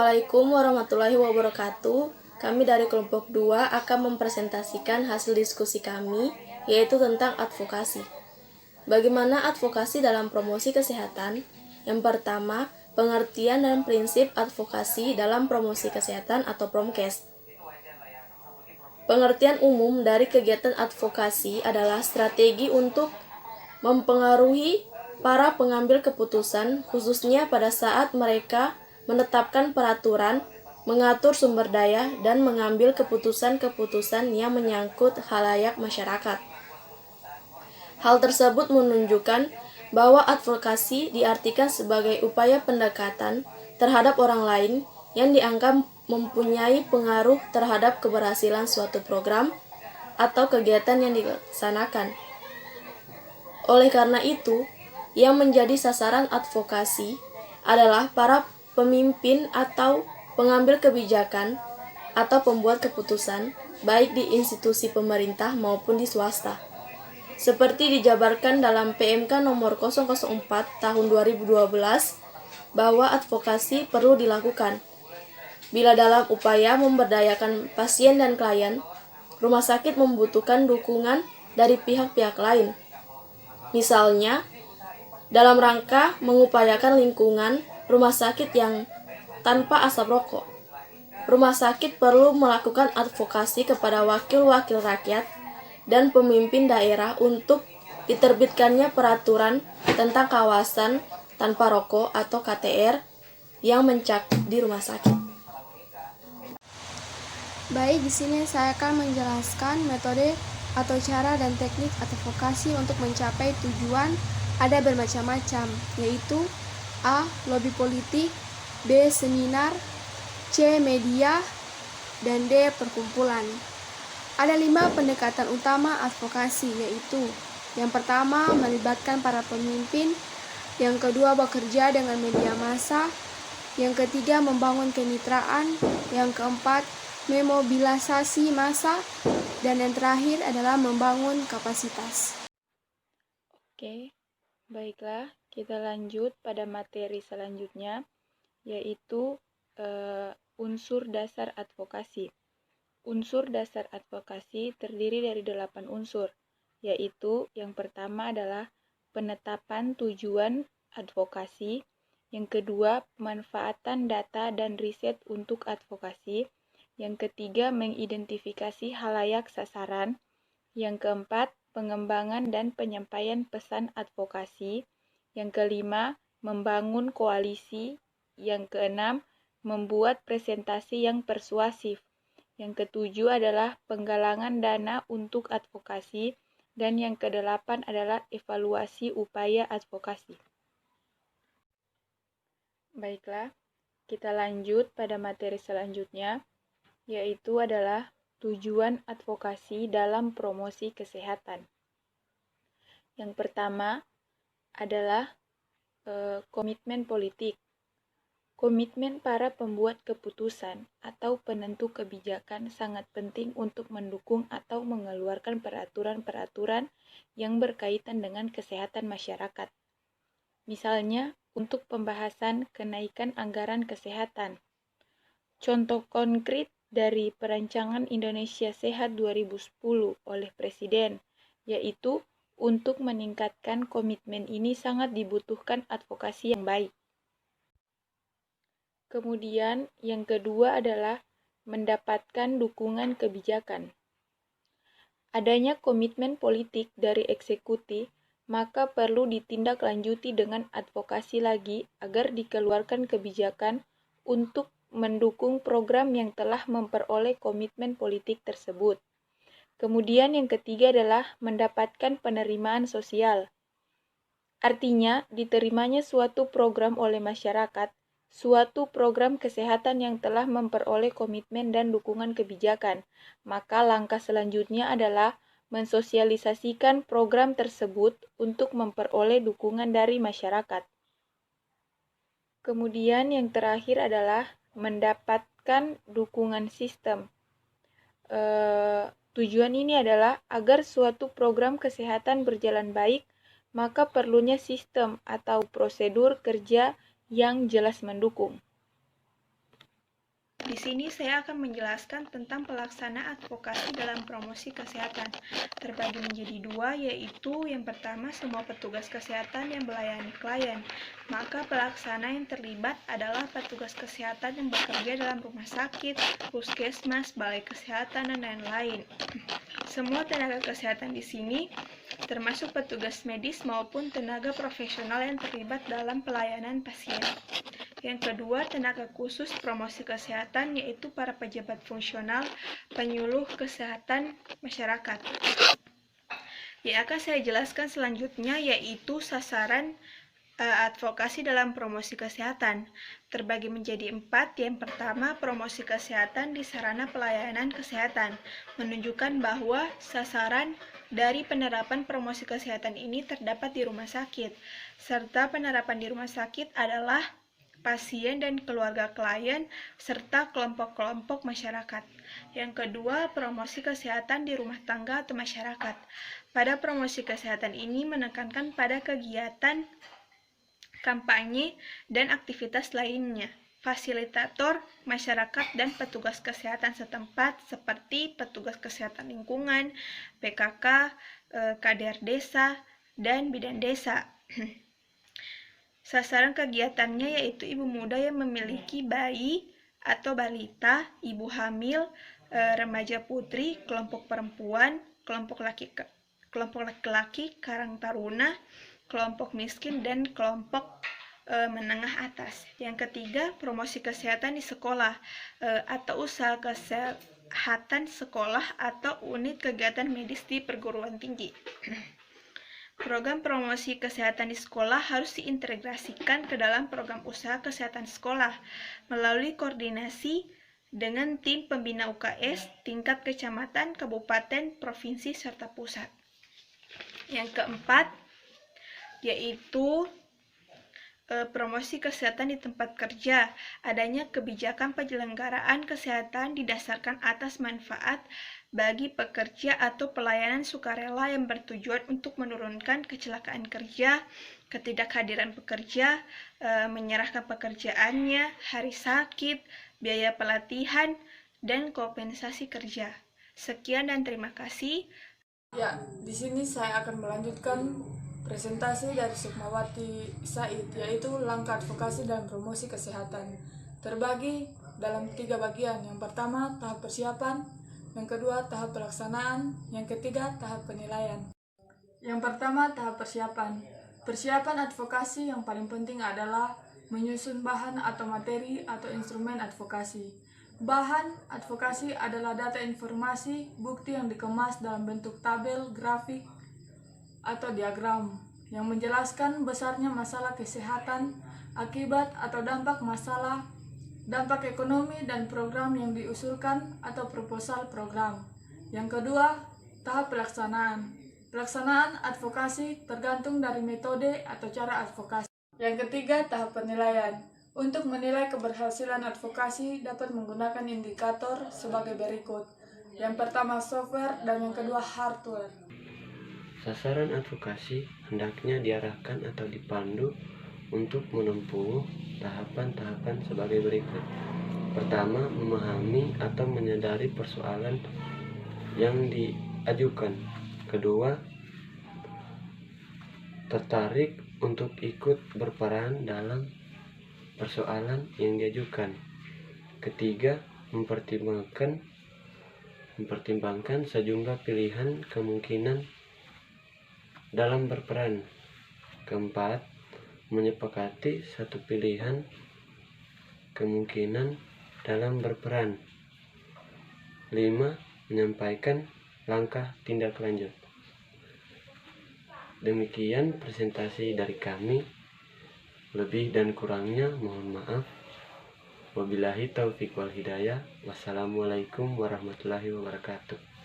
Assalamualaikum warahmatullahi wabarakatuh. Kami dari kelompok 2 akan mempresentasikan hasil diskusi kami, yaitu tentang advokasi. Bagaimana advokasi dalam promosi kesehatan? Yang pertama, pengertian dan prinsip advokasi dalam promosi kesehatan atau Promkes. Pengertian umum dari kegiatan advokasi adalah strategi untuk mempengaruhi para pengambil keputusan, khususnya pada saat mereka menetapkan peraturan, mengatur sumber daya, dan mengambil keputusan-keputusan yang menyangkut khalayak masyarakat. Hal tersebut menunjukkan bahwa advokasi diartikan sebagai upaya pendekatan terhadap orang lain yang dianggap mempunyai pengaruh terhadap keberhasilan suatu program atau kegiatan yang dilaksanakan. Oleh karena itu, yang menjadi sasaran advokasi adalah para pemimpin atau pengambil kebijakan atau pembuat keputusan, baik di institusi pemerintah maupun di swasta. Seperti dijabarkan dalam PMK nomor 004 tahun 2012, bahwa advokasi perlu dilakukan bila dalam upaya memberdayakan pasien dan klien, rumah sakit membutuhkan dukungan dari pihak-pihak lain. Misalnya, dalam rangka mengupayakan lingkungan rumah sakit yang tanpa asap rokok. Rumah sakit perlu melakukan advokasi kepada wakil-wakil rakyat dan pemimpin daerah untuk diterbitkannya peraturan tentang kawasan tanpa rokok atau KTR yang mencakup di rumah sakit. Baik, di sini saya akan menjelaskan metode atau cara dan teknik advokasi untuk mencapai tujuan. Ada bermacam-macam, yaitu A. Lobby politik, B. Seminar, C. Media, dan D. Perkumpulan. Ada 5 pendekatan utama advokasi, yaitu yang pertama, melibatkan para pemimpin, yang kedua, bekerja dengan media massa, yang ketiga, membangun kemitraan, yang keempat, memobilisasi massa, dan yang terakhir adalah membangun kapasitas. Oke, baiklah, kita lanjut pada materi selanjutnya, yaitu unsur dasar advokasi. Unsur dasar advokasi terdiri dari 8 unsur, yaitu yang pertama adalah penetapan tujuan advokasi, yang kedua pemanfaatan data dan riset untuk advokasi, yang ketiga mengidentifikasi khalayak sasaran, yang keempat pengembangan dan penyampaian pesan advokasi, yang kelima membangun koalisi, yang keenam membuat presentasi yang persuasif, yang ketujuh adalah penggalangan dana untuk advokasi, dan yang kedelapan adalah evaluasi upaya advokasi. Baiklah, kita lanjut pada materi selanjutnya, yaitu adalah tujuan advokasi dalam promosi kesehatan. Yang pertama adalah komitmen politik. Komitmen para pembuat keputusan atau penentu kebijakan sangat penting untuk mendukung atau mengeluarkan peraturan-peraturan yang berkaitan dengan kesehatan masyarakat. Misalnya, untuk pembahasan kenaikan anggaran kesehatan. Contoh konkret dari Perancangan Indonesia Sehat 2010 oleh Presiden, yaitu untuk meningkatkan komitmen ini sangat dibutuhkan advokasi yang baik. Kemudian yang kedua adalah mendapatkan dukungan kebijakan. Adanya komitmen politik dari eksekutif, maka perlu ditindaklanjuti dengan advokasi lagi agar dikeluarkan kebijakan untuk mendukung program yang telah memperoleh komitmen politik tersebut. Kemudian yang ketiga adalah mendapatkan penerimaan sosial. Artinya, diterimanya suatu program oleh masyarakat, suatu program kesehatan yang telah memperoleh komitmen dan dukungan kebijakan, maka langkah selanjutnya adalah mensosialisasikan program tersebut untuk memperoleh dukungan dari masyarakat. Kemudian yang terakhir adalah mendapatkan dukungan sistem. Tujuan ini adalah agar suatu program kesehatan berjalan baik, maka perlunya sistem atau prosedur kerja yang jelas mendukung. Di sini saya akan menjelaskan tentang pelaksana advokasi dalam promosi kesehatan. Terbagi menjadi dua, yaitu yang pertama semua petugas kesehatan yang melayani klien. Maka pelaksana yang terlibat adalah petugas kesehatan yang bekerja dalam rumah sakit, puskesmas, balai kesehatan, dan lain-lain. Semua tenaga kesehatan di sini, termasuk petugas medis maupun tenaga profesional yang terlibat dalam pelayanan pasien. Yang kedua, tenaga khusus promosi kesehatan, yaitu para pejabat fungsional penyuluh kesehatan masyarakat. Yang akan saya jelaskan selanjutnya yaitu sasaran advokasi dalam promosi kesehatan. Terbagi menjadi 4. Yang pertama, promosi kesehatan di sarana pelayanan kesehatan, menunjukkan bahwa sasaran dari penerapan promosi kesehatan ini terdapat di rumah sakit, serta penerapan di rumah sakit adalah pasien dan keluarga klien, serta kelompok-kelompok masyarakat. Yang kedua, promosi kesehatan di rumah tangga atau masyarakat. Pada promosi kesehatan ini menekankan pada kegiatan kampanye dan aktivitas lainnya. Fasilitator masyarakat dan petugas kesehatan setempat seperti petugas kesehatan lingkungan, PKK, Kader Desa, dan Bidan Desa. Sasaran kegiatannya yaitu ibu muda yang memiliki bayi atau balita, ibu hamil, remaja putri, kelompok perempuan, kelompok laki-laki, karang taruna, kelompok miskin, dan kelompok menengah atas. Yang ketiga, promosi kesehatan di sekolah atau usaha kesehatan sekolah atau unit kegiatan medis di perguruan tinggi. Program promosi kesehatan di sekolah harus diintegrasikan ke dalam program usaha kesehatan sekolah melalui koordinasi dengan tim pembina UKS tingkat kecamatan, kabupaten, provinsi, serta pusat. Yang keempat, yaitu promosi kesehatan di tempat kerja. Adanya kebijakan penyelenggaraan kesehatan didasarkan atas manfaat bagi pekerja atau pelayanan sukarela yang bertujuan untuk menurunkan kecelakaan kerja, ketidakhadiran pekerja, menyerahkan pekerjaannya, hari sakit, biaya pelatihan, dan kompensasi kerja. Sekian dan terima kasih. Ya, di sini saya akan melanjutkan presentasi dari Sukmawati Said, yaitu langkah advokasi dan promosi kesehatan. Terbagi dalam 3 bagian. Yang pertama, tahap persiapan. Yang kedua, tahap pelaksanaan. Yang ketiga, tahap penilaian. Yang pertama, tahap persiapan. Persiapan advokasi yang paling penting adalah menyusun bahan atau materi atau instrumen advokasi. Bahan advokasi adalah data informasi, bukti yang dikemas dalam bentuk tabel, grafik, atau diagram yang menjelaskan besarnya masalah kesehatan, akibat atau dampak masalah, dampak ekonomi dan program yang diusulkan atau proposal program. Yang kedua, tahap pelaksanaan. Pelaksanaan advokasi tergantung dari metode atau cara advokasi. Yang ketiga, tahap penilaian. Untuk menilai keberhasilan advokasi dapat menggunakan indikator sebagai berikut. Yang pertama software dan yang kedua hardware. Sasaran advokasi hendaknya diarahkan atau dipandu untuk menempuh tahapan-tahapan sebagai berikut. Pertama, memahami atau menyadari persoalan yang diajukan. Kedua, tertarik untuk ikut berperan dalam persoalan yang diajukan. Ketiga, mempertimbangkan sejumlah pilihan kemungkinan dalam berperan. Keempat, menyepakati satu pilihan kemungkinan dalam berperan. 5. Menyampaikan langkah tindak lanjut. Demikian presentasi dari kami. Lebih dan kurangnya mohon maaf. Wabillahi taufiq wal hidayah. Wassalamualaikum warahmatullahi wabarakatuh.